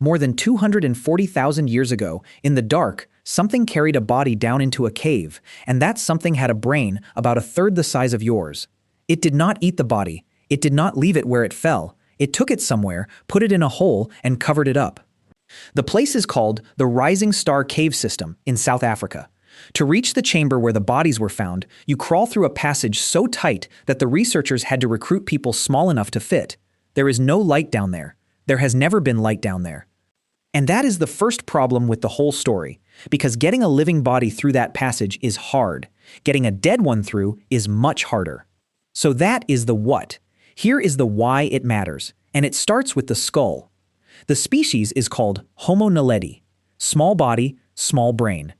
More than 240,000 years ago, in the dark, something carried a body down into a cave, and that something had a brain about a third the size of yours. It did not eat the body. It did not leave it where it fell. It took it somewhere, put it in a hole, and covered it up. The place is called the Rising Star Cave System in South Africa. To reach the chamber where the bodies were found, you crawl through a passage so tight that the researchers had to recruit people small enough to fit. There is no light down there. There has never been light down there. And that is the first problem with the whole story, because getting a living body through that passage is hard. Getting a dead one through is much harder. So that is the what. Here is the why it matters, and it starts with the skull. The species is called Homo naledi, small body, small brain.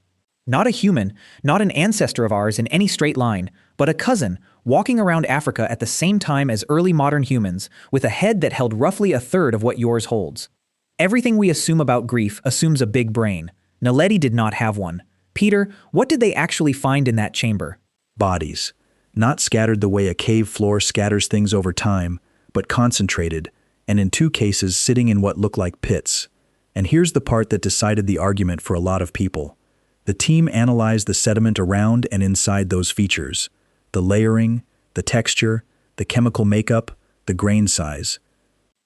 Not a human, not an ancestor of ours in any straight line, but a cousin walking around Africa at the same time as early modern humans with a head that held roughly a third of what yours holds. Everything we assume about grief assumes a big brain. Naledi did not have one. Peter, what did they actually find in that chamber? Bodies. Not scattered the way a cave floor scatters things over time, but concentrated, and in 2 cases sitting in what looked like pits. And here's the part that decided the argument for a lot of people. The team analyzed the sediment around and inside those features. The layering, the texture, the chemical makeup, the grain size.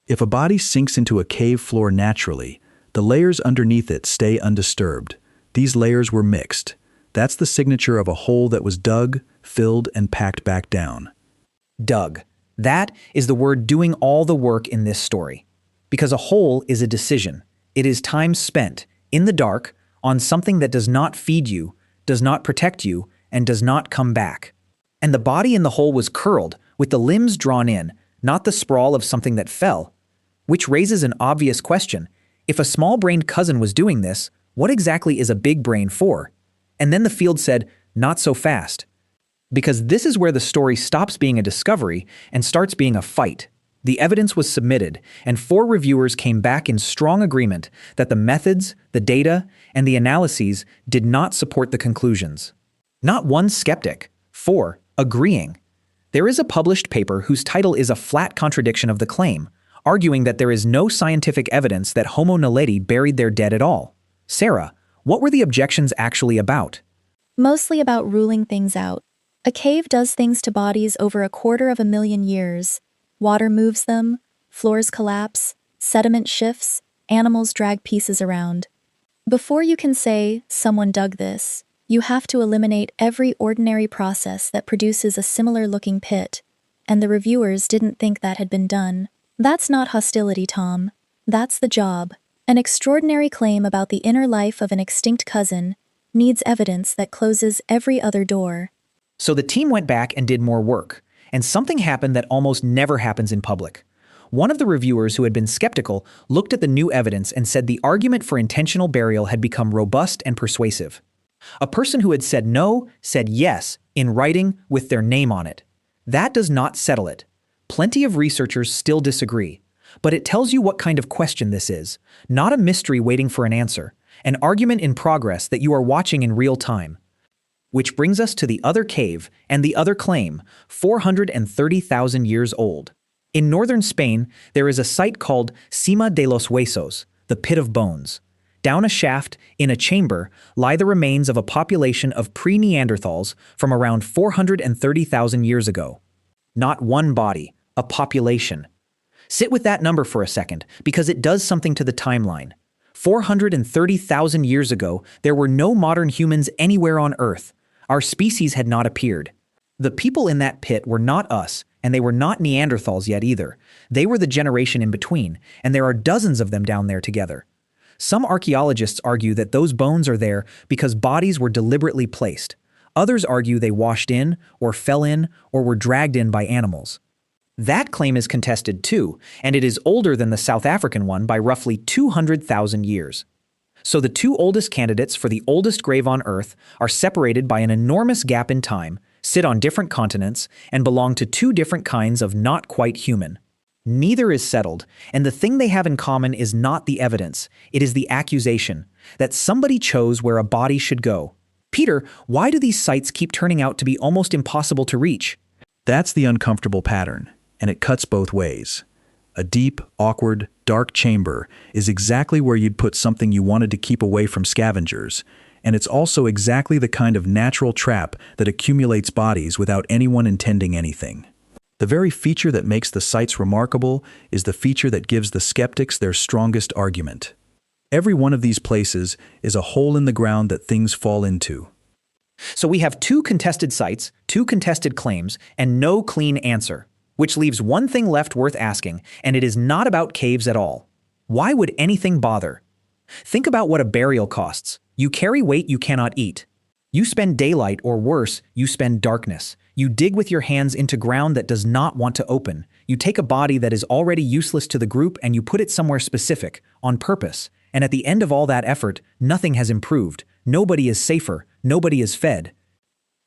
If a body sinks into a cave floor naturally, the layers underneath it stay undisturbed. These layers were mixed. That's the signature of a hole that was dug, filled, and packed back down. Dug. That is the word doing all the work in this story. Because a hole is a decision. It is time spent, in the dark, on something that does not feed you, does not protect you, and does not come back. And the body in the hole was curled, with the limbs drawn in, not the sprawl of something that fell. Which raises an obvious question. If a small-brained cousin was doing this, what exactly is a big brain for? And then the field said, not so fast. Because this is where the story stops being a discovery and starts being a fight. The evidence was submitted, and 4 reviewers came back in strong agreement that the methods, the data, and the analyses did not support the conclusions. Not one skeptic, 4 agreeing. There is a published paper whose title is a flat contradiction of the claim, arguing that there is no scientific evidence that Homo naledi buried their dead at all. Sarah, what were the objections actually about? Mostly about ruling things out. A cave does things to bodies over 250,000 years. Water moves them, floors collapse, sediment shifts, animals drag pieces around. Before you can say, someone dug this, you have to eliminate every ordinary process that produces a similar-looking pit, and the reviewers didn't think that had been done. That's not hostility, Tom. That's the job. An extraordinary claim about the inner life of an extinct cousin needs evidence that closes every other door. So the team went back and did more work, and something happened that almost never happens in public. One of the reviewers who had been skeptical looked at the new evidence and said the argument for intentional burial had become robust and persuasive. A person who had said no said yes in writing with their name on it. That does not settle it. Plenty of researchers still disagree, but it tells you what kind of question this is, not a mystery waiting for an answer, an argument in progress that you are watching in real time. Which brings us to the other cave and the other claim, 430,000 years old. In northern Spain, there is a site called Sima de los Huesos, the pit of bones. Down a shaft, in a chamber, lie the remains of a population of pre-Neanderthals from around 430,000 years ago. Not one body, a population. Sit with that number for a second, because it does something to the timeline. 430,000 years ago, there were no modern humans anywhere on Earth. Our species had not appeared. The people in that pit were not us, and they were not Neanderthals yet either. They were the generation in between, and there are dozens of them down there together. Some archaeologists argue that those bones are there because bodies were deliberately placed. Others argue they washed in, or fell in, or were dragged in by animals. That claim is contested too, and it is older than the South African one by roughly 200,000 years. So the 2 oldest candidates for the oldest grave on Earth are separated by an enormous gap in time, sit on different continents, and belong to 2 different kinds of not quite human. Neither is settled, and the thing they have in common is not the evidence, it is the accusation that somebody chose where a body should go. Peter, why do these sites keep turning out to be almost impossible to reach? That's the uncomfortable pattern, and it cuts both ways. A deep, awkward, dark chamber is exactly where you'd put something you wanted to keep away from scavengers, and it's also exactly the kind of natural trap that accumulates bodies without anyone intending anything. The very feature that makes the sites remarkable is the feature that gives the skeptics their strongest argument. Every one of these places is a hole in the ground that things fall into. So we have 2 contested sites, 2 contested claims, and no clean answer, which leaves one thing left worth asking, and it is not about caves at all. Why would anything bother? Think about what a burial costs. You carry weight you cannot eat. You spend daylight, or worse, you spend darkness. You dig with your hands into ground that does not want to open. You take a body that is already useless to the group and you put it somewhere specific, on purpose. And at the end of all that effort, nothing has improved. Nobody is safer. Nobody is fed.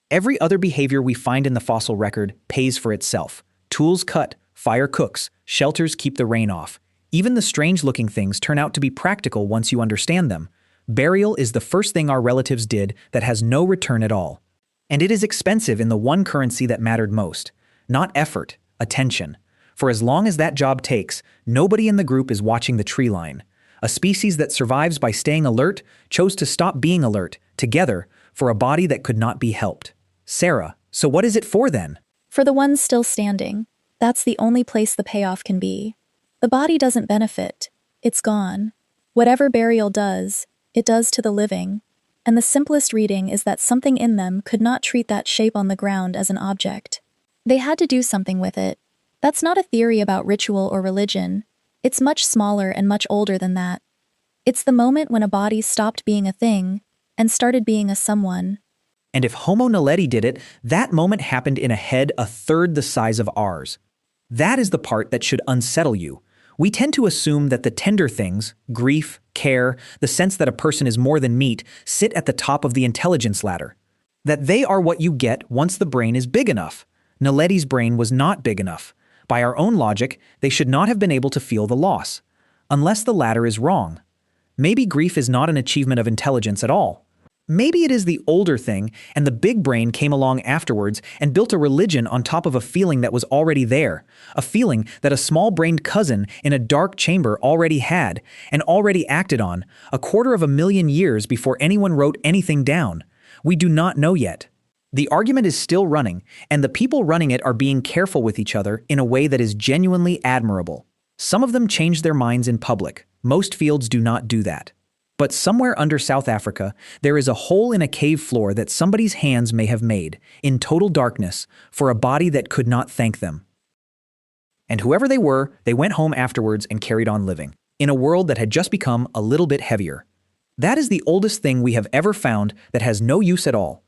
Every other behavior we find in the fossil record pays for itself. Tools cut, fire cooks, shelters keep the rain off. Even the strange-looking things turn out to be practical once you understand them. Burial is the first thing our relatives did that has no return at all. And it is expensive in the one currency that mattered most. Not effort, attention. For as long as that job takes, nobody in the group is watching the tree line. A species that survives by staying alert chose to stop being alert, together, for a body that could not be helped. Sarah, so what is it for then? For the ones still standing, that's the only place the payoff can be. The body doesn't benefit. It's gone. Whatever burial does, it does to the living. And the simplest reading is that something in them could not treat that shape on the ground as an object. They had to do something with it. That's not a theory about ritual or religion. It's much smaller and much older than that. It's the moment when a body stopped being a thing and started being a someone. And if Homo naledi did it, that moment happened in a head a third the size of ours. That is the part that should unsettle you. We tend to assume that the tender things, grief, care, the sense that a person is more than meat, sit at the top of the intelligence ladder. That they are what you get once the brain is big enough. Naledi's brain was not big enough. By our own logic, they should not have been able to feel the loss. Unless the ladder is wrong. Maybe grief is not an achievement of intelligence at all. Maybe it is the older thing, and the big brain came along afterwards and built a religion on top of a feeling that was already there, a feeling that a small-brained cousin in a dark chamber already had, and already acted on, 250,000 years before anyone wrote anything down. We do not know yet. The argument is still running, and the people running it are being careful with each other in a way that is genuinely admirable. Some of them change their minds in public. Most fields do not do that. But somewhere under South Africa, there is a hole in a cave floor that somebody's hands may have made, in total darkness, for a body that could not thank them. And whoever they were, they went home afterwards and carried on living, in a world that had just become a little bit heavier. That is the oldest thing we have ever found that has no use at all.